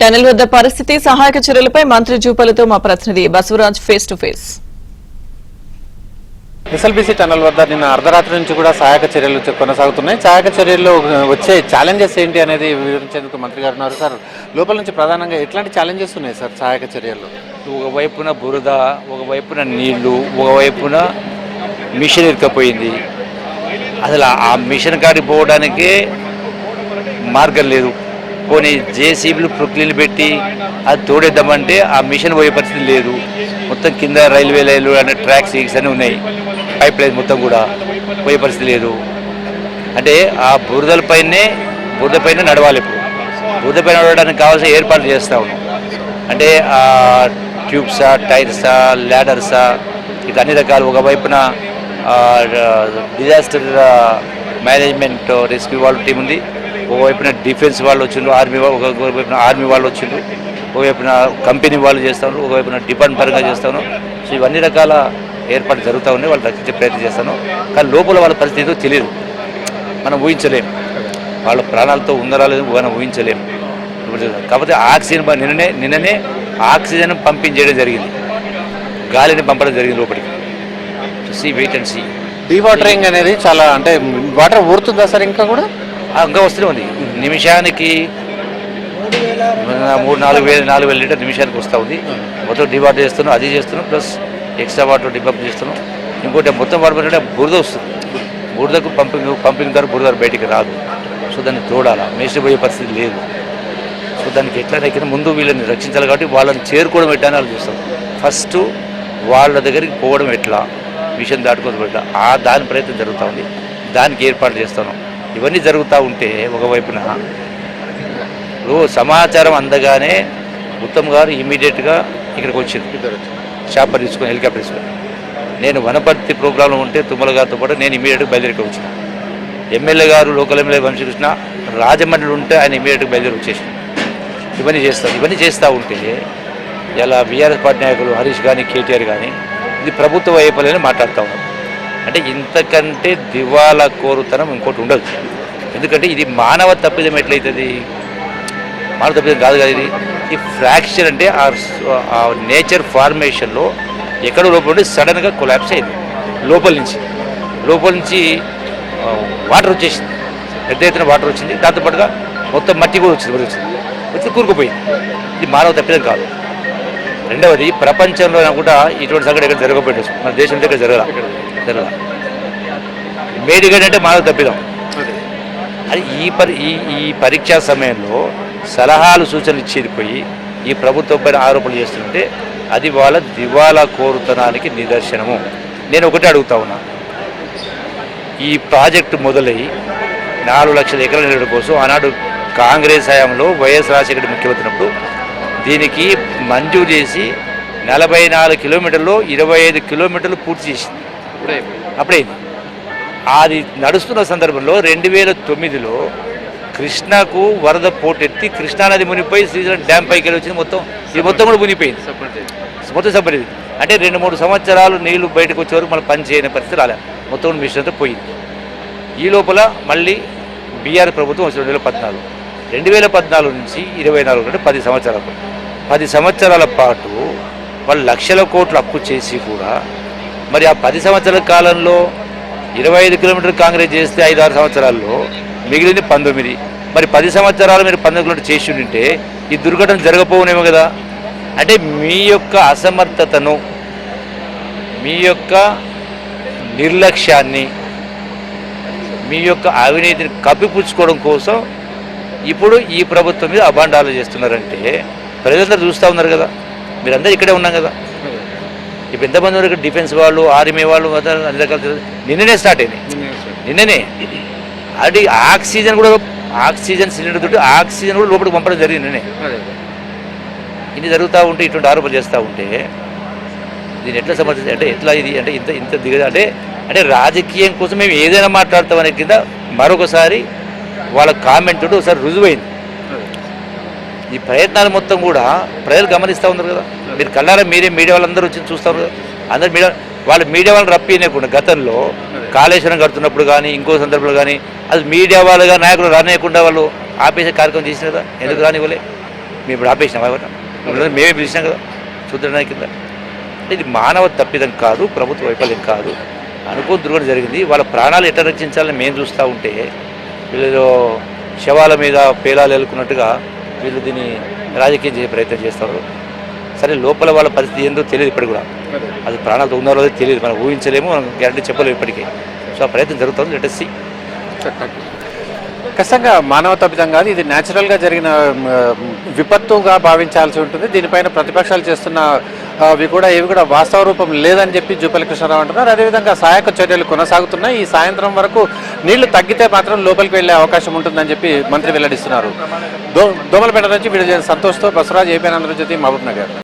Tunnel వద్ద పరిస్థితి సహాయక చర్యలపై మంత్రి జూపల్లితో మా ప్రతినిధి Basavaraj face to face. SLBC tunnel వద్ద నిన్న అర్ధరాత్రి నుంచి కూడా సహాయక చర్యలు కొనసాగుతున్నాయి. సహాయక చర్యల్లో వచ్చే ఛాలెంజెస్ ఏంటి అనేది వివరించేందుకు మంత్రి గారు ఉన్నారు. సార్, లోపల నుంచి ప్రధానంగా ఎట్లాంటి ఛాలెంజెస్ ఉన్నాయి సార్ సహాయక చర్యల్లో? ఒకవైపున బురద, ఒకవైపున నీళ్లు, ఒకవైపున మిషన్ ఇరుకపోయింది. అసలు ఆ మిషన్ కాడికి పోవడానికే మార్గం లేదు. కొన్ని జేసీబీలు ప్రొక్లీలు పెట్టి అది తోడేద్దామంటే ఆ మిషన్ పోయే పరిస్థితి లేదు. మొత్తం కింద రైల్వే లైన్లు అనే ట్రాక్స్ అన్నీ ఉన్నాయి. పైప్ లైన్ మొత్తం కూడా పోయే పరిస్థితి లేదు. అంటే ఆ బురదపైనే నడవాలి. ఇప్పుడు బురదపైన నడవడానికి కావాల్సిన ఏర్పాట్లు చేస్తూ ఉన్నాం. అంటే ఆ ట్యూబ్సా, టైర్సా, ల్యాడర్సా, ఇక అన్ని రకాలు. ఒకవైపున డిజాస్టర్ మేనేజ్మెంట్ రెస్క్యూ వాళ్ళ టీం ఉంది, ఒకవైపున డిఫెన్స్ వాళ్ళు వచ్చిండ్రు, ఒకవైపున ఆర్మీ వాళ్ళు వచ్చిండ్రు, ఒకవైపున కంపెనీ వాళ్ళు చేస్తాను, ఒకవైపున డిపార్ట్మెంట్ పరంగా చేస్తాను. సో ఇవన్నీ రకాల ఏర్పాట్లు జరుగుతూ ఉన్నాయి. వాళ్ళు రక్షించే ప్రయత్నం చేస్తాను. కానీ లోపల వాళ్ళ పరిస్థితి ఏదో తెలియదు, మనం ఊహించలేము. వాళ్ళ ప్రాణాలతో ఉందరా లేదు మనం ఊహించలేము. కాకపోతే ఆక్సిజన్ నిన్ననే ఆక్సిజన్ పంపించేయడం జరిగింది, గాలిని పంపడం జరిగింది లోపలికి. See wait and see. Dewatering అనేది చాలా, అంటే వాటర్ ఊరుతుందా సార్? ఇంకా కూడా ఇంకా వస్తూనే ఉంది. నిమిషానికి 4,000 లీటర్ నిమిషానికి వస్తూ ఉంది. మొత్తం డివాటర్ చేస్తున్నాం, అది చేస్తున్నాం, ప్లస్ ఎక్స్ట్రా వాటర్ డిపంప్ చేస్తున్నాం. ఇంకోటి మొత్తం వాటర్ బురద వస్తుంది. బురదకు పంపింగ్ ద్వారా బురద బయటికి రాదు. సో దాన్ని తోడాలా, మేస్ట్రీ పోయే పరిస్థితి లేదు. సో దానికి ఎట్లా ముందు వీళ్ళని రక్షించాలి. కాబట్టి వాళ్ళని చేరుకోవడం ఎట్లా అని వాళ్ళు చూస్తాం. ఫస్ట్ వాళ్ళ దగ్గరికి పోవడం ఎట్లా, మిషన్ దాటుకోవడం ఎట్లా, దాని ప్రయత్నం జరుగుతూ ఉంది. దానికి ఏర్పాటు చేస్తున్నాం. ఇవన్నీ జరుగుతూ ఉంటే ఒకవైపున సమాచారం అందగానే ఉత్తమ్ గారు ఇమీడియట్గా ఇక్కడికి వచ్చింది. షాపర్ తీసుకొని, హెలికాప్టర్ తీసుకొని. నేను వనపర్తి ప్రోగ్రాంలో ఉంటే తుమ్మల గారితో పాటు నేను ఇమీడియట్గా బయలుదేరికి వచ్చిన. ఎమ్మెల్యే గారు, లోకల్ ఎమ్మెల్యే వంశీకృష్ణ రాజమండ్రి ఉంటే ఆయన ఇమీడియట్గా బయలుదేరి వచ్చేసి ఇవన్నీ చేస్తూ ఉంటే ఇలా బీఆర్ఎస్ పార్టీ నాయకులు హరీష్ కానీ, కేటీఆర్ కానీ ఇది ప్రభుత్వ వైఫల్యాన్ని మాట్లాడుతూ ఉన్నారు. అంటే ఇంతకంటే దివాలా కోరుతనం ఇంకోటి ఉండదు. ఎందుకంటే ఇది మానవ తప్పిదం. ఎట్లయితుంది? మానవ తప్పిదం కాదు కదా ఇది. ఈ ఫ్రాక్చర్ అంటే ఆ నేచర్ ఫార్మేషన్లో ఎక్కడో లోపల ఉండి సడన్గా కొలాప్స్ అయింది. లోపల నుంచి వాటర్ వచ్చేసింది, పెద్ద ఎత్తున వాటర్ వచ్చింది. దాంతోపాటుగా మొత్తం మట్టి కూడా వచ్చి కూరుకుపోయింది. ఇది మానవ తప్పిదం కాదు. రెండవది, ప్రపంచంలో కూడా ఇటువంటి సంఘటన ఎక్కడ జరగకపోయింది. మన దేశంలో ఇక్కడ జరగల. మేడిగడ్ అంటే మానవ తప్పిదం. అది ఈ పరీక్షా సమయంలో సలహాలు, సూచనలు ఇచ్చేది పోయి ఈ ప్రభుత్వంపైన ఆరోపణలు చేస్తుంటే అది వాళ్ళ దివాలా కోరుతనానికి నిదర్శనము. నేను ఒకటే అడుగుతా ఉన్నా, ఈ ప్రాజెక్టు మొదలై 4 లక్షల ఎకరాల నీళ్ళ కోసం ఆనాడు కాంగ్రెస్ హయాంలో వైఎస్ రాజశేఖర ముఖ్యమంత్రినప్పుడు దీనికి మంజూరు చేసి 44 కిలోమీటర్లు 25 కిలోమీటర్లు పూర్తి చేసింది. అప్పుడే అది నడుస్తున్న సందర్భంలో 2009లో కృష్ణాకు వరద పోటెత్తి కృష్ణానది మునిపోయి శ్రీశైలం డ్యామ్ పైకి వెళ్ళి వచ్చింది. మొత్తం కూడా మునిపోయింది, మొత్తం సపరేది. అంటే 2-3 సంవత్సరాలు నీళ్లు బయటకు వచ్చే వరకు మనం పని చేయని పరిస్థితి రాలే. మొత్తం మిషన్తో పోయింది. ఈ లోపల మళ్ళీ బీఆర్ ప్రభుత్వం 2014 నుంచి 24 అంటే 10 సంవత్సరాలు. 10 సంవత్సరాల పాటు వాళ్ళు లక్షల కోట్లు అప్పు చేసి కూడా మరి ఆ 10 సంవత్సరాల కాలంలో 25 కిలోమీటర్లు కాంగ్రెస్ చేస్తే 5-6 సంవత్సరాల్లో మిగిలింది 19. మరి 10 సంవత్సరాలు మీరు 19 కిలోమీటర్లు చేసి ఉంటే ఈ దుర్ఘటన జరగకపోనేమో కదా. అంటే మీ యొక్క అసమర్థతను, మీ యొక్క నిర్లక్ష్యాన్ని, మీ యొక్క అవినీతిని కప్పిపుచ్చుకోవడం కోసం ఇప్పుడు ఈ ప్రభుత్వం మీద అభాండాలు చేస్తున్నారంటే ప్రజలందరూ చూస్తూ ఉన్నారు కదా. మీరందరూ ఇక్కడే ఉన్నాం కదా. ఇప్పుడు ఎంతమంది ఉన్నారు ఇక్కడ? డిఫెన్స్ వాళ్ళు, ఆర్మీ వాళ్ళు, అన్ని రకాల. నిన్ననే స్టార్ట్ అయింది. నిన్ననే అది ఆక్సిజన్ సిలిండర్ తోటి ఆక్సిజన్ కూడా లోపలికి పంపడం జరిగింది. నిన్నే ఇన్ని జరుగుతూ ఉంటే, ఇటువంటి ఆరోపణలు చేస్తూ ఉంటే దీన్ని ఎట్లా సమర్థించాలి? అంటే ఎట్లా ఇది అంటే ఇంత దిగ అంటే రాజకీయం కోసం మేము ఏదైనా మాట్లాడతామనే కింద మరొకసారి వాళ్ళ కామెంట్ తోటి ఒకసారి రుజువైంది. ఈ ప్రయత్నాలు మొత్తం కూడా ప్రజలు గమనిస్తూ ఉన్నారు కదా. మీరు కళ్ళారా మీడియా వాళ్ళందరూ వచ్చి చూస్తారు కదా. అందరు మీడియా వాళ్ళని రప్పియకుండా గతంలో కాళేశ్వరం కడుతున్నప్పుడు కానీ ఇంకో సందర్భంలో కానీ అది మీడియా వాళ్ళుగా నాయకులు రానియకుండా వాళ్ళు ఆపేసే కార్యక్రమం చేసిన కదా. ఎందుకు రానివ్వలే? మేము ఇప్పుడు ఆపేసినాం ఎవరు మేమే పిలిచినాం కదా చూద్దాం కింద. ఇది మానవ తప్పిదం కాదు, ప్రభుత్వ వైఫల్యం కాదు, అనుకో దుర్ఘటన జరిగింది. వాళ్ళ ప్రాణాలు ఎట్లా రక్షించాలని మేము చూస్తూ ఉంటే వీళ్ళు శవాల మీద పేలాలు ఎలుకున్నట్టుగా వీళ్ళు దీన్ని రాజకీయం చేసే ప్రయత్నం చేస్తారు. సరే లోపల వాళ్ళ పరిస్థితి ఏందో తెలియదు ఇప్పటికి కూడా, అది ప్రాణాలతో ఉన్నారో తెలియదు, మనం ఊహించలేము, మనం గ్యారంటీ చెప్పలేము ఇప్పటికీ. సో ఆ ప్రయత్నం జరుగుతుంది. Let us see. ఖచ్చితంగా మానవ తప్పిదం కాదు, ఇది న్యాచురల్గా జరిగిన విపత్తుగా భావించాల్సి ఉంటుంది. దీనిపైన ప్రతిపక్షాలు చేస్తున్న అవి కూడా ఏవి కూడా వాస్తవ రూపం లేదని చెప్పి జూపల్లి కృష్ణారావు అంటున్నారు. అదేవిధంగా సహాయక చర్యలు కొనసాగుతున్నాయి. ఈ సాయంత్రం వరకు నీళ్లు తగ్గితే మాత్రం లోపలికి వెళ్లే అవకాశం ఉంటుందని చెప్పి మంత్రి వెల్లడిస్తున్నారు. దోమలపేట నుంచి వీడియో సంతోష్తో బసవరాజ్, ఏపీ ఆంధ్రజ్యోతి, మహబూబ్ నగర్.